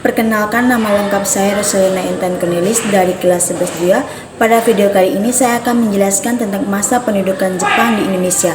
Perkenalkan, nama lengkap saya Rosalina Intan Cornelis dari kelas 11 2. Pada video kali ini saya akan menjelaskan tentang masa pendudukan Jepang di Indonesia.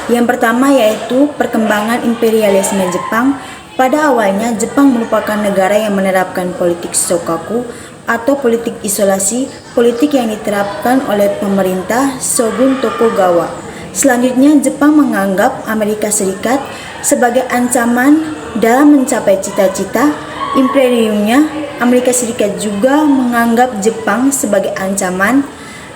Yang pertama yaitu perkembangan imperialisme Jepang. Pada awalnya Jepang merupakan negara yang menerapkan politik shokaku atau politik isolasi, politik yang diterapkan oleh pemerintah Shogun Tokugawa. Selanjutnya Jepang menganggap Amerika Serikat sebagai ancaman dalam mencapai cita-cita imperiumnya. Amerika Serikat juga menganggap Jepang sebagai ancaman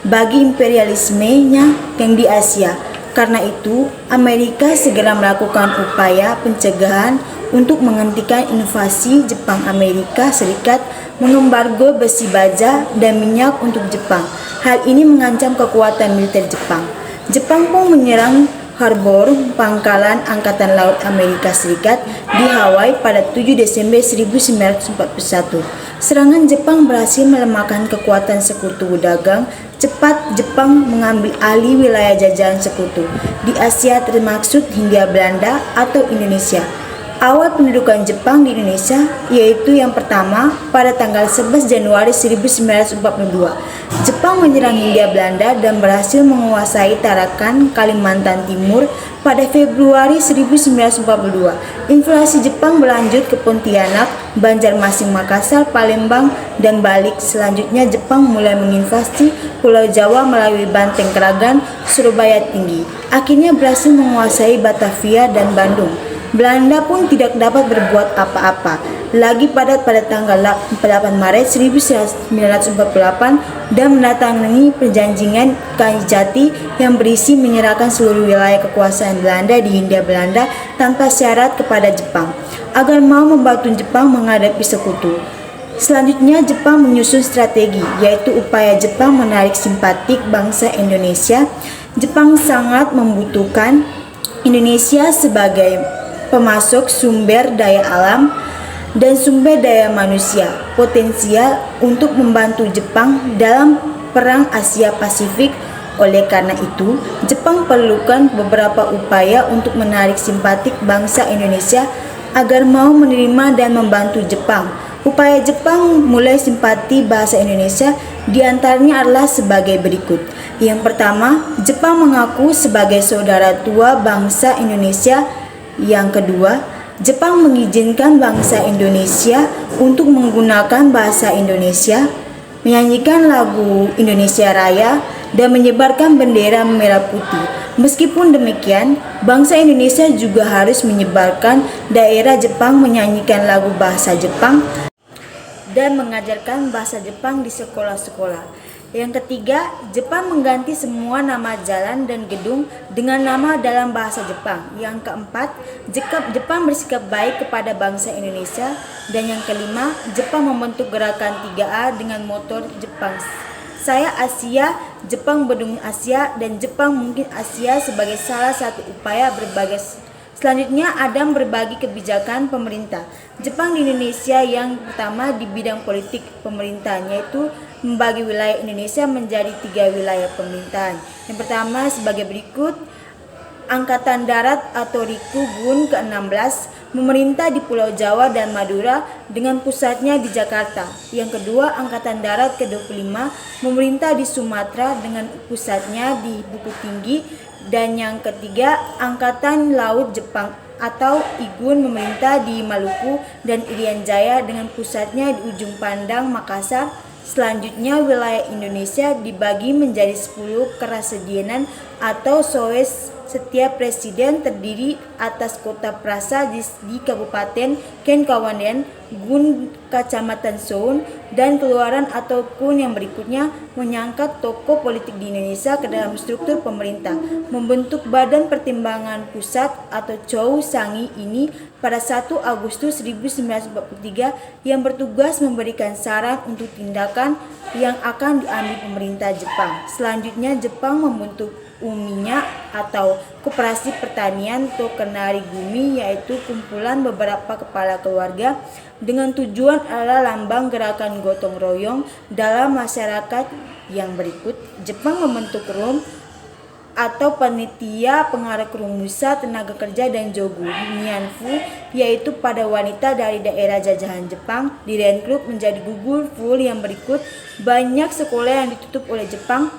bagi imperialismenya yang di Asia. Karena itu, Amerika segera melakukan upaya pencegahan untuk menghentikan invasi Jepang. Amerika Serikat mengembargo besi baja dan minyak untuk Jepang. Hal ini mengancam kekuatan militer Jepang. Jepang pun menyerang harbor pangkalan Angkatan Laut Amerika Serikat di Hawaii pada 7 Desember 1941. Serangan Jepang berhasil melemahkan kekuatan sekutu dagang. Cepat Jepang mengambil alih wilayah jajahan sekutu di Asia termasuk Hindia Belanda atau Indonesia. Awal pendudukan Jepang di Indonesia yaitu yang pertama pada tanggal 11 Januari 1942. Jepang menyerang Hindia Belanda dan berhasil menguasai Tarakan, Kalimantan Timur pada Februari 1942. Invasi Jepang berlanjut ke Pontianak, Banjarmasin, Makassar, Palembang, dan balik. Selanjutnya Jepang mulai menginvasi Pulau Jawa melalui Banteng Keragan, Surabaya Tinggi. Akhirnya berhasil menguasai Batavia dan Bandung. Belanda pun tidak dapat berbuat apa-apa lagi pada tanggal 8 Maret 1948 dan menandatangani perjanjian Kajati yang berisi menyerahkan seluruh wilayah kekuasaan Belanda di Hindia Belanda tanpa syarat kepada Jepang agar mau membantu Jepang menghadapi sekutu. Selanjutnya Jepang menyusun strategi, yaitu upaya Jepang menarik simpatik bangsa Indonesia. Jepang sangat membutuhkan Indonesia sebagai pemasok sumber daya alam dan sumber daya manusia potensial untuk membantu Jepang dalam Perang Asia Pasifik. Oleh karena itu, Jepang perlukan beberapa upaya untuk menarik simpatik bangsa Indonesia agar mau menerima dan membantu Jepang. Upaya Jepang mulai simpati bahasa Indonesia diantaranya adalah sebagai berikut. Yang pertama, Jepang mengaku sebagai saudara tua bangsa Indonesia. Yang kedua, Jepang mengizinkan bangsa Indonesia untuk menggunakan bahasa Indonesia, menyanyikan lagu Indonesia Raya, dan menyebarkan bendera merah putih. Meskipun demikian, bangsa Indonesia juga harus menyebarkan daerah Jepang menyanyikan lagu bahasa Jepang dan mengajarkan bahasa Jepang di sekolah-sekolah. Yang ketiga, Jepang mengganti semua nama jalan dan gedung dengan nama dalam bahasa Jepang. Yang keempat, Jepang bersikap baik kepada bangsa Indonesia. Dan yang kelima, Jepang membentuk gerakan 3A dengan motor Jepang Saya Asia, Jepang Bedung Asia, dan Jepang Mungkin Asia sebagai salah satu upaya berbagai. Selanjutnya ada berbagi kebijakan pemerintah Jepang di Indonesia. Yang pertama di bidang politik pemerintahan, yaitu membagi wilayah Indonesia menjadi 3 wilayah pemerintahan. Yang pertama sebagai berikut: Angkatan Darat atau Rikugun ke-16 memerintah di Pulau Jawa dan Madura dengan pusatnya di Jakarta. Yang kedua, Angkatan Darat ke-25 memerintah di Sumatera dengan pusatnya di Bukit Tinggi. Dan yang ketiga, Angkatan Laut Jepang atau Igun memerintah di Maluku dan Irian Jaya dengan pusatnya di Ujung Pandang, Makassar. Selanjutnya, wilayah Indonesia dibagi menjadi 10 kerajaan atau sowes. Setiap presiden terdiri atas kota prasa di Kabupaten Ken Kawanen, Gun, Kacamatan Soun, dan keluaran ataupun yang berikutnya mengangkat tokoh politik di Indonesia ke dalam struktur pemerintah. Membentuk Badan Pertimbangan Pusat atau Chou Sangi ini pada 1 Agustus 1943 yang bertugas memberikan saran untuk tindakan yang akan diambil pemerintah Jepang. Selanjutnya Jepang membentuk UMINYA atau Koperasi Pertanian Tokenari Gumi, yaitu kumpulan beberapa kepala keluarga dengan tujuan adalah lambang gerakan gotong royong dalam masyarakat. Yang berikut, Jepang membentuk atau Panitia Pengarah Kerumusan Tenaga Kerja dan Jogu Mianfu, yaitu pada wanita dari daerah jajahan Jepang, direkrut menjadi gugur full yang berikut. Banyak sekolah yang ditutup oleh Jepang,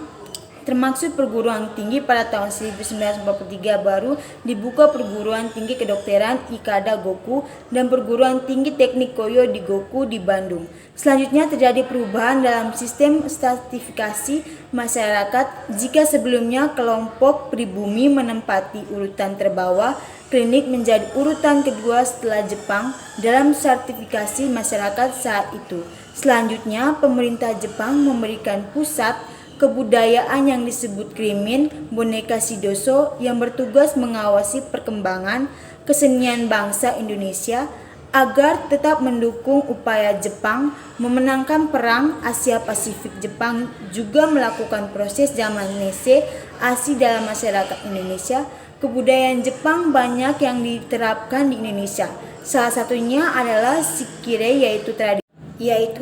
termasuk perguruan tinggi. Pada tahun 1943 baru dibuka perguruan tinggi kedokteran Ikada Goku dan perguruan tinggi teknik Koyo di Goku di Bandung. Selanjutnya terjadi perubahan dalam sistem stratifikasi masyarakat. Jika sebelumnya kelompok pribumi menempati urutan terbawah, klinik menjadi urutan kedua setelah Jepang dalam stratifikasi masyarakat saat itu. Selanjutnya pemerintah Jepang memberikan pusat kebudayaan yang disebut Krimin Boneka Shidoso yang bertugas mengawasi perkembangan kesenian bangsa Indonesia agar tetap mendukung upaya Jepang memenangkan perang Asia Pasifik. Jepang juga melakukan proses zaman Meisei ASI dalam masyarakat Indonesia. Kebudayaan Jepang banyak yang diterapkan di Indonesia. Salah satunya adalah Shikire, yaitu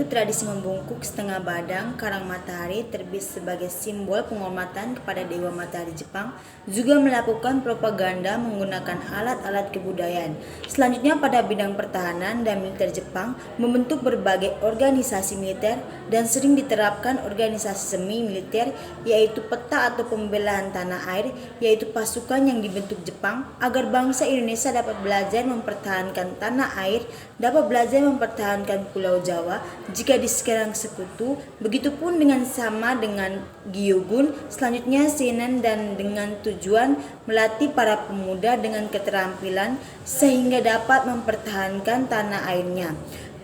tradisi membungkuk setengah badan karang matahari terbit sebagai simbol penghormatan kepada Dewa Matahari Jepang, juga melakukan propaganda menggunakan alat-alat kebudayaan. Selanjutnya pada bidang pertahanan dan militer Jepang membentuk berbagai organisasi militer dan sering diterapkan organisasi semi militer, yaitu peta atau pembelahan tanah air, yaitu pasukan yang dibentuk Jepang agar bangsa Indonesia dapat belajar mempertahankan tanah air, dapat belajar mempertahankan Pulau Jawa jika diserang sekutu. Begitupun dengan sama dengan Gyugun, selanjutnya Seinen, dan dengan tujuan melatih para pemuda dengan keterampilan sehingga dapat mempertahankan tanah airnya.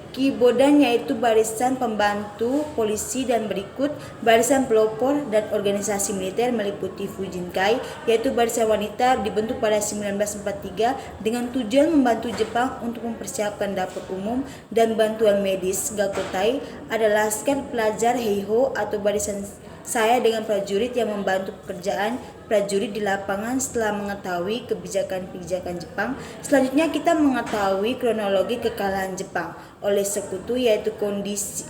Kibodan yaitu barisan pembantu polisi dan berikut barisan pelopor dan organisasi militer meliputi Fujinkai, yaitu barisan wanita dibentuk pada 1943 dengan tujuan membantu Jepang untuk mempersiapkan dapur umum dan bantuan medis. Gakotai adalah laskar pelajar Heiho atau barisan saya dengan prajurit yang membantu pekerjaan prajurit di lapangan setelah mengetahui kebijakan-kebijakan Jepang. Selanjutnya kita mengetahui kronologi kekalahan Jepang oleh sekutu, yaitu kondisi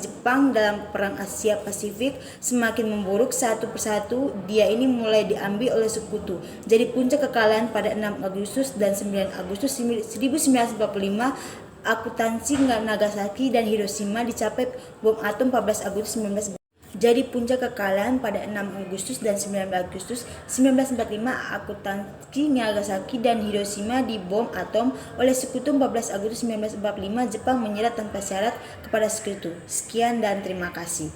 Jepang dalam Perang Asia Pasifik semakin memburuk satu persatu. Dia ini mulai diambil oleh sekutu. Jadi puncak kekalahan pada 6 Agustus dan 9 Agustus 1945 akuntansi Nagasaki dan Hiroshima dicapai bom atom 14 Agustus 1945. Jadi puncak kekalahan pada 6 Agustus dan 9 Agustus 1945 akuntansi Nagasaki dan Hiroshima dibom atom oleh sekutu. 14 Agustus 1945 Jepang menyerah tanpa syarat kepada sekutu. Sekian dan terima kasih.